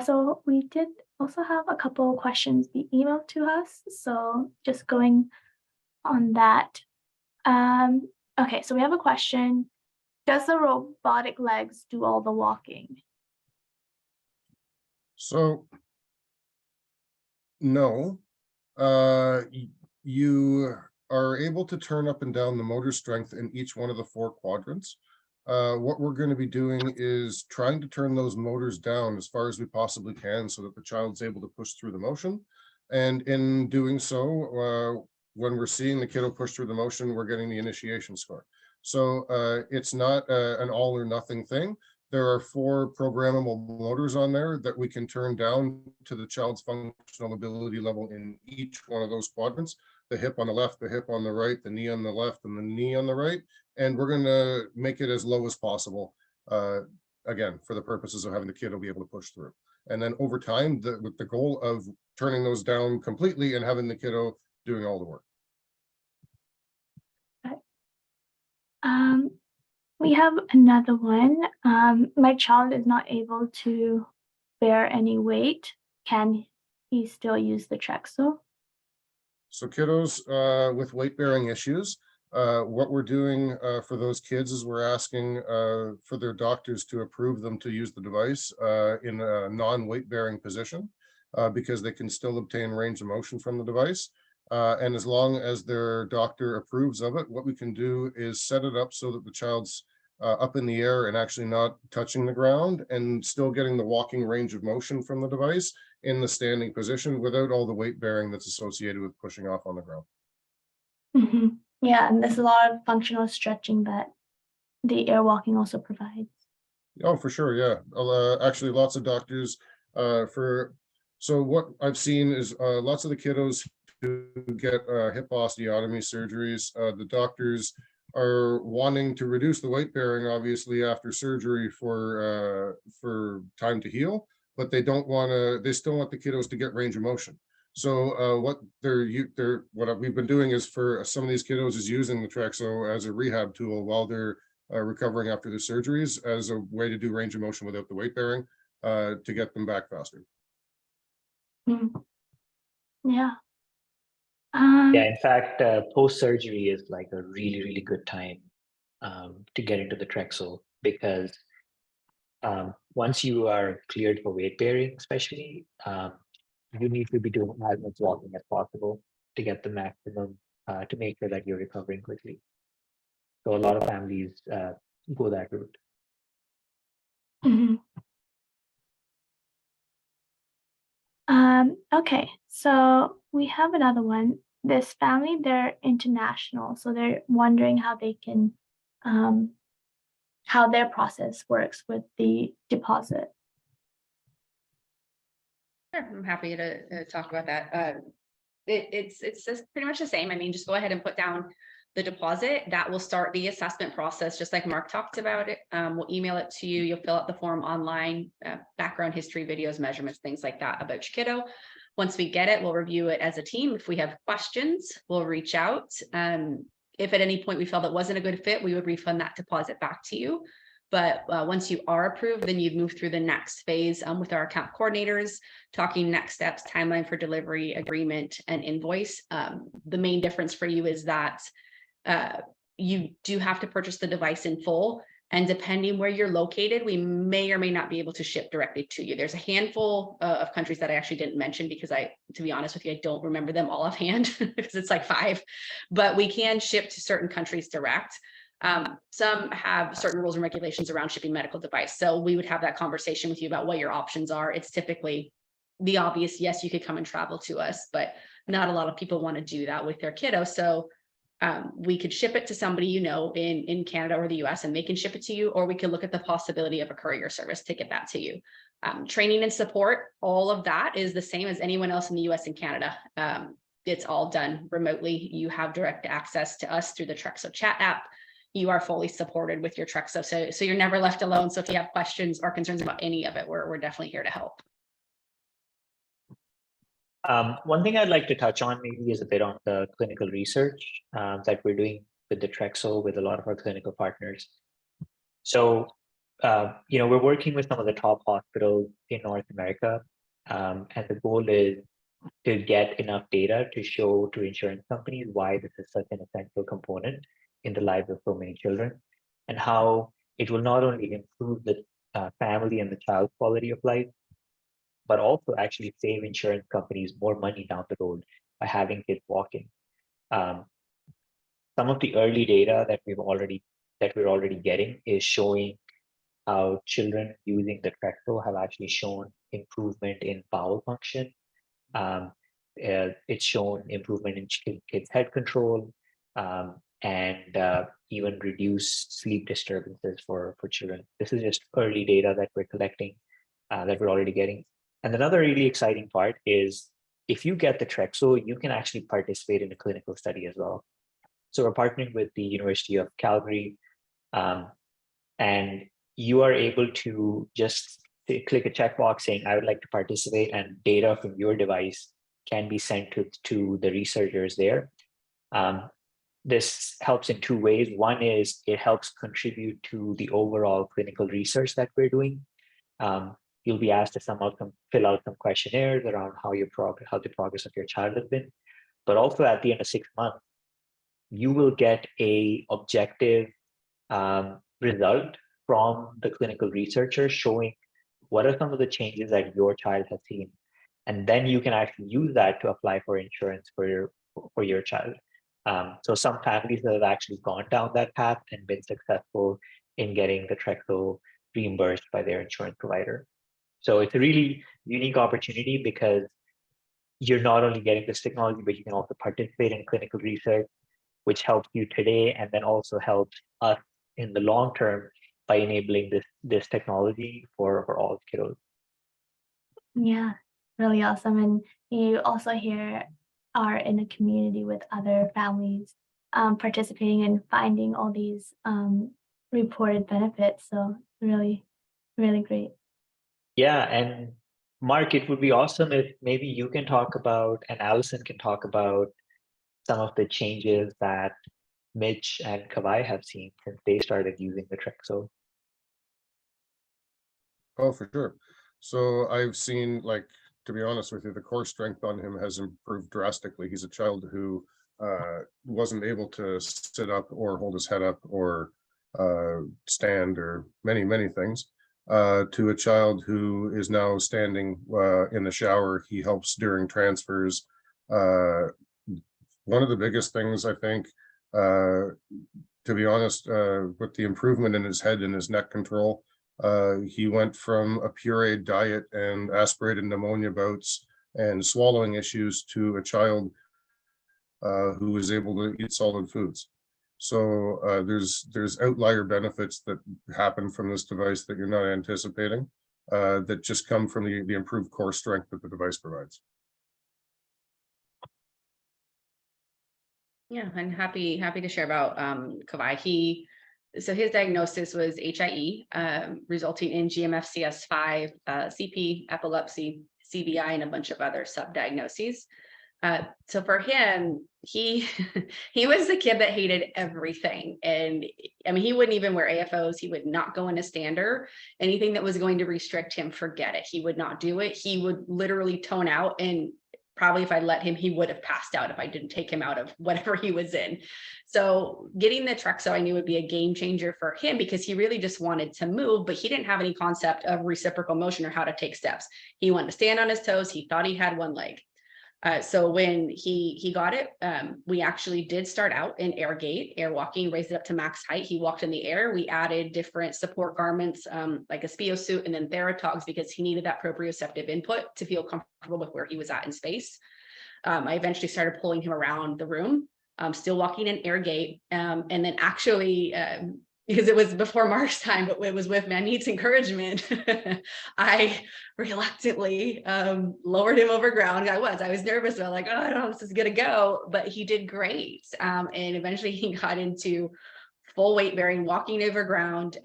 Speaker 1: so we did also have a couple of questions be emailed to us. So just going on that. Okay, so we have a question. Does the robotic legs do all the walking?
Speaker 3: So, no, you are able to turn up and down the motor strength in each one of the 4 quadrants. What we're going to be doing is trying to turn those motors down as far as we possibly can so that the child's able to push through the motion. And in doing so, when we're seeing the kiddo push through the motion, we're getting the initiation score. So it's not an all or nothing thing. There are 4 programmable motors on there that we can turn down to the child's functional ability level in each one of those quadrants. The hip on the left, the hip on the right, the knee on the left, and the knee on the right. And we're going to make it as low as possible, again, for the purposes of having the kiddo be able to push through. And then over time, with the goal of turning those down completely and having the kiddo doing all the work.
Speaker 1: We have another one. My child is not able to bear any weight. Can he still use the Trexo?
Speaker 3: So kiddos with weight-bearing issues, what we're doing for those kids is we're asking for their doctors to approve them to use the device in a non-weight-bearing position because they can still obtain range of motion from the device. And as long as their doctor approves of it, what we can do is set it up so that the child's up in the air and actually not touching the ground and still getting the walking range of motion from the device in the standing position without all the weight bearing that's associated with pushing off on the ground.
Speaker 1: Mm-hmm. Yeah, and there's a lot of functional stretching that the air walking also provides.
Speaker 3: Oh, for sure, yeah. Actually, lots of doctors so what I've seen is lots of the kiddos who get hip osteotomy surgeries, the doctors are wanting to reduce the weight bearing, obviously, after surgery for time to heal, but they still want the kiddos to get range of motion. So what we've been doing is for some of these kiddos is using the Trexo as a rehab tool while they're recovering after the surgeries as a way to do range of motion without the weight bearing to get them back faster.
Speaker 1: Yeah.
Speaker 4: Yeah, in fact, post-surgery is like a really, really good time to get into the Trexo because once you are cleared for weight bearing, especially, you need to be doing as much walking as possible to get the maximum, to make sure that you're recovering quickly. So a lot of families go that route.
Speaker 1: Okay, so we have another one. This family, they're international, so they're wondering how they can, how their process works with the deposit.
Speaker 5: Sure, I'm happy to talk about that. It's just pretty much the same. I mean, just go ahead and put down the deposit. That will start the assessment process, just like Mark talked about it. We'll email it to you. You'll fill out the form online, background history, videos, measurements, things like that about your kiddo. Once we get it, we'll review it as a team. If we have questions, we'll reach out. If at any point we felt it wasn't a good fit, we would refund that deposit back to you. But once you are approved, then you'd move through the next phase with our account coordinators, talking next steps, timeline for delivery, agreement, and invoice. The main difference for you is that you do have to purchase the device in full. And depending where you're located, we may or may not be able to ship directly to you. There's a handful of countries that I actually didn't mention because to be honest with you, I don't remember them all offhand because it's like 5, but we can ship to certain countries direct. Some have certain rules and regulations around shipping medical device. So we would have that conversation with you about what your options are. It's typically the obvious, yes, you could come and travel to us, but not a lot of people want to do that with their kiddo. So we could ship it to somebody, you know, in Canada or the US, and they can ship it to you, or we could look at the possibility of a courier service to get that to you. Training and support, all of that is the same as anyone else in the US and Canada. It's all done remotely. You have direct access to us through the Trexo chat app. You are fully supported with your Trexo. So you're never left alone. So if you have questions or concerns about any of it, we're definitely here to help.
Speaker 4: One thing I'd like to touch on maybe is a bit on the clinical research that we're doing with the Trexo with a lot of our clinical partners. So, you know, we're working with some of the top hospitals in North America, and the goal is to get enough data to show to insurance companies why this is such an essential component in the lives of so many children, and how it will not only improve the family and the child's quality of life, but also actually save insurance companies more money down the road by having kids walking. Some of the early data that we're already getting is showing how children using the Trexo have actually shown improvement in bowel function. It's shown improvement in kids' head control, and even reduced sleep disturbances for children. This is just early data that we're collecting, that we're already getting. And another really exciting part is if you get the Trexo, you can actually participate in a clinical study as well. So we're partnering with the University of Calgary, and you are able to just click a checkbox saying, I would like to participate, and data from your device can be sent to the researchers there. This helps in 2 ways. One is it helps contribute to the overall clinical research that we're doing. You'll be asked to fill out some questionnaires around how the progress of your child has been. But also at the end of 6 months, you will get a objective result from the clinical researcher showing what are some of the changes that your child has seen. And then you can actually use that to apply for insurance for your child. So some families have actually gone down that path and been successful in getting the Trexo reimbursed by their insurance provider. So it's a really unique opportunity because you're not only getting this technology, but you can also participate in clinical research, which helps you today and then also helps us in the long term by enabling this technology for all kiddos.
Speaker 1: Yeah, really awesome. And you also here are in a community with other families participating and finding all these reported benefits. So really, really great.
Speaker 4: Yeah, and Mark, it would be awesome if maybe you can talk about, and Allison can talk about some of the changes that Mitch and Kawai have seen since they started using the Trexo.
Speaker 3: Oh, for sure. So I've seen, like, to be honest with you, the core strength on him has improved drastically. He's a child who wasn't able to sit up or hold his head up or stand or many things, to a child who is now standing in the shower. He helps during transfers. One of the biggest things, I think, to be honest, with the improvement in his head and his neck control, he went from a pureed diet and aspirated pneumonia bouts and swallowing issues to a child who was able to eat solid foods. So there's outlier benefits that happen from this device that you're not anticipating, that just come from the improved core strength that the device provides.
Speaker 5: Yeah, I'm happy to share about Kawai. So his diagnosis was HIE, resulting in GMFCS5, CP, epilepsy, CVI, and a bunch of other sub-diagnoses. So for him, he was the kid that hated everything. And I mean, he wouldn't even wear AFOs. He would not go in a stander. Anything that was going to restrict him, forget it. He would not do it. He would literally tone out. And probably if I let him, he would have passed out if I didn't take him out of whatever he was in. So getting the Trexo, I knew would be a game changer for him because he really just wanted to move, but he didn't have any concept of reciprocal motion or how to take steps. He wanted to stand on his toes. He thought he had one leg. So when he got it, we actually did start out in air gait, air walking, raised it up to max height. He walked in the air. We added different support garments, like a Spio suit and then Theratogs, because he needed that proprioceptive input to feel comfortable with where he was at in space. I eventually started pulling him around the room, still walking in air gait. And then actually, because it was before Mark's time, but it was with Manmeet's encouragement, I reluctantly lowered him over ground. I was nervous. I was like, oh, I don't know how this is going to go, but he did great. And eventually he got into full weight bearing, walking over ground,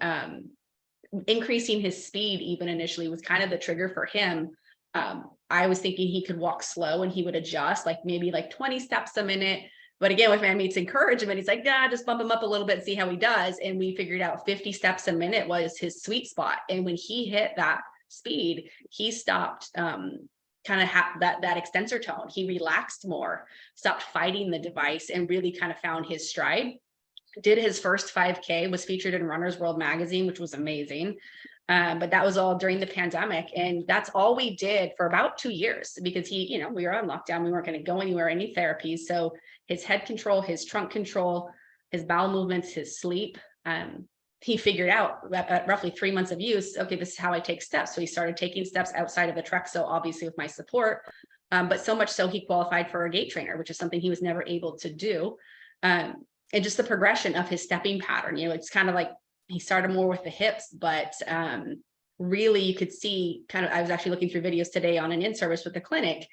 Speaker 5: increasing his speed even initially was kind of the trigger for him. I was thinking he could walk slow and he would adjust, like maybe like 20 steps a minute. But again, with Manmeet's encouragement, he's like, yeah, just bump him up a little bit, see how he does. And we figured out 50 steps a minute was his sweet spot. And when he hit that speed, he stopped kind of that extensor tone. He relaxed more, stopped fighting the device, and really kind of found his stride. Did his first 5K, was featured in Runner's World magazine, which was amazing. But that was all during the pandemic. And that's all we did for about 2 years because we were on lockdown. We weren't going to go anywhere, any therapies. So his head control, his trunk control, his bowel movements, his sleep, he figured out at roughly 3 months of use, okay, this is how I take steps. So he started taking steps outside of the Trexo, obviously with my support, but so much so he qualified for a gait trainer, which is something he was never able to do. And just the progression of his stepping pattern, it's kind of like he started more with the hips, but really you could see I was actually looking through videos today on an in-service with the clinic,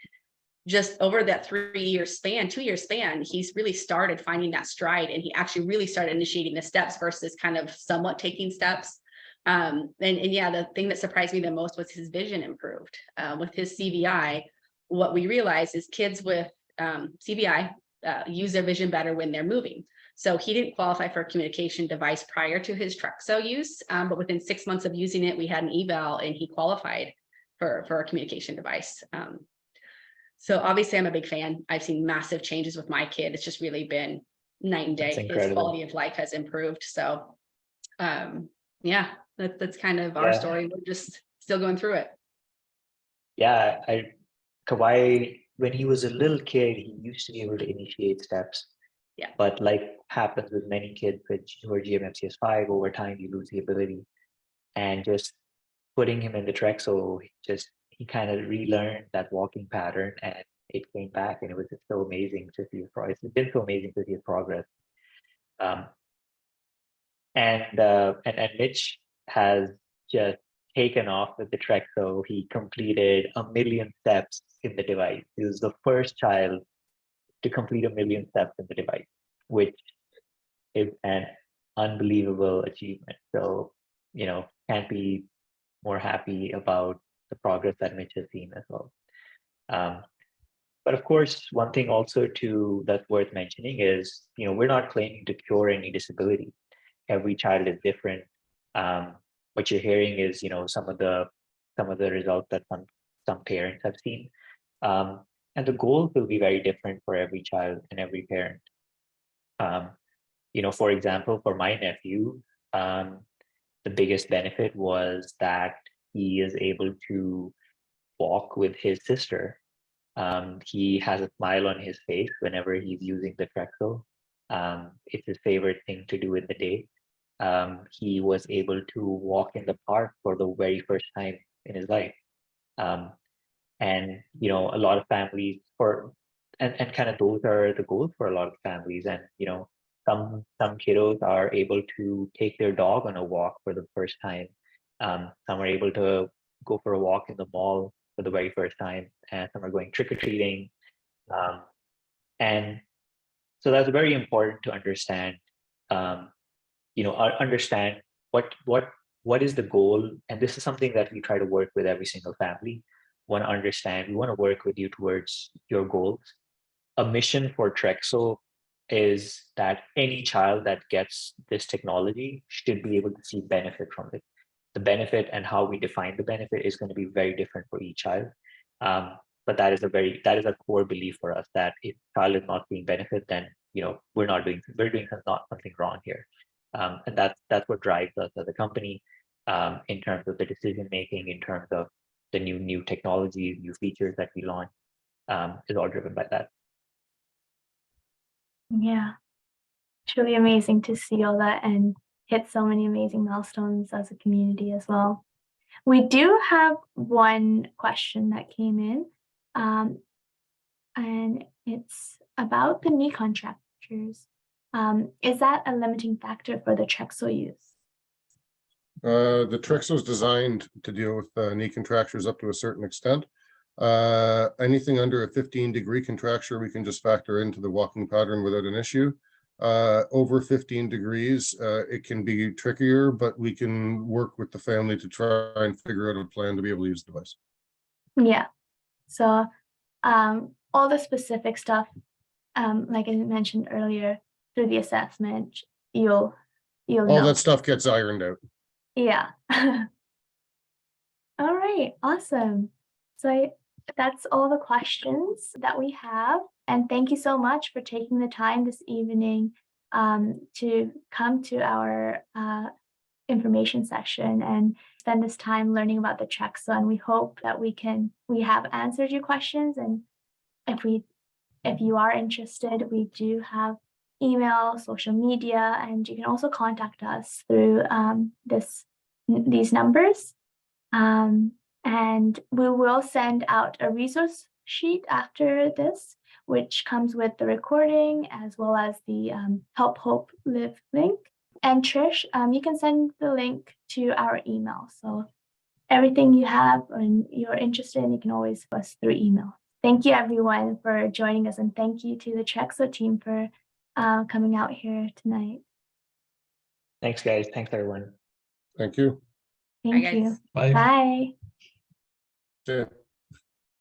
Speaker 5: just over that 2-year span, he's really started finding that stride, and he actually really started initiating the steps versus kind of somewhat taking steps. And yeah, the thing that surprised me the most was his vision improved. With his CVI, what we realized is kids with CVI use their vision better when they're moving. So he didn't qualify for a communication device prior to his Trexo use, but within 6 months of using it, we had an eval and he qualified for a communication device. So obviously I'm a big fan. I've seen massive changes with my kid. It's just really been night and day. His quality of life has improved. So yeah, that's kind of our story. We're just still going through it. Yeah,
Speaker 4: Kawhi, when he was a little kid, he used to be able to initiate steps.
Speaker 5: Yeah.
Speaker 4: But like happens with many kids who are GMFCS5, over time you lose the ability. And just putting him in the Trexo, he kind of relearned that walking pattern, and it came back, and it was just so amazing to see his progress. It's been so amazing to see his progress. And Mitch has just taken off with the Trexo. He completed 1 million steps in the device. He was the first child to complete 1 million steps in the device, which is an unbelievable achievement. So, can't be more happy about the progress that Mitch has seen as well. But of course, one thing also that's worth mentioning is, we're not claiming to cure any disability. Every child is different. What you're hearing is, some of the results that some parents have seen. And the goals will be very different for every child and every parent. For example, for my nephew, the biggest benefit was that he is able to walk with his sister. He has a smile on his face whenever he's using the Trexo. It's his favorite thing to do in the day. He was able to walk in the park for the very first time in his life. And a lot of families and kind of those are the goals for a lot of families. And some kiddos are able to take their dog on a walk for the first time. Some are able to go for a walk in the mall for the very first time, and some are going trick-or-treating. And so that's very important to understand. Understand what is the goal, and this is something that we try to work with every single family. We want to work with you towards your goals. A mission for Trexo is that any child that gets this technology should be able to see benefit from it. The benefit and how we define the benefit is going to be very different for each child. But that is a core belief for us that if child is not seeing benefit, then we're doing something wrong here. And that's what drives us as a company in terms of the decision making, in terms of the new technologies, new features that we launch, is all driven by that.
Speaker 1: Yeah, truly amazing to see all that and hit so many amazing milestones as a community as well. We do have one question that came in, and it's about the knee contractures. Is that a limiting factor for the Trexo use?
Speaker 3: The Trexo is designed to deal with knee contractures up to a certain extent. Anything under a 15-degree contracture, we can just factor into the walking pattern without an issue. Over 15 degrees, it can be trickier, but we can work with the family to try and figure out a plan to be able to use the device.
Speaker 1: Yeah. So all the specific stuff, like I mentioned earlier, through the assessment, you'll
Speaker 3: All
Speaker 1: know.
Speaker 3: that stuff gets ironed out.
Speaker 1: Yeah. All right, awesome. So that's all the questions that we have. And thank you so much for taking the time this evening to come to our information session and spend this time learning about the Trexo. And we hope that we have answered your questions. And if you are interested, we do have email, social media, and you can also contact us through these numbers. And we will send out a resource sheet after this, which comes with the recording as well as the Help Hope Live link. And Trish, you can send the link to our email. So everything you have and you're interested in, you can always post us through email. Thank you everyone for joining us, and thank you to the Trexo team for coming out here tonight.
Speaker 4: Thanks, guys. Thanks, everyone.
Speaker 3: Thank you.
Speaker 1: Thank
Speaker 5: Bye,
Speaker 1: you.
Speaker 5: guys.
Speaker 2: Bye.
Speaker 1: Bye.
Speaker 3: Yeah.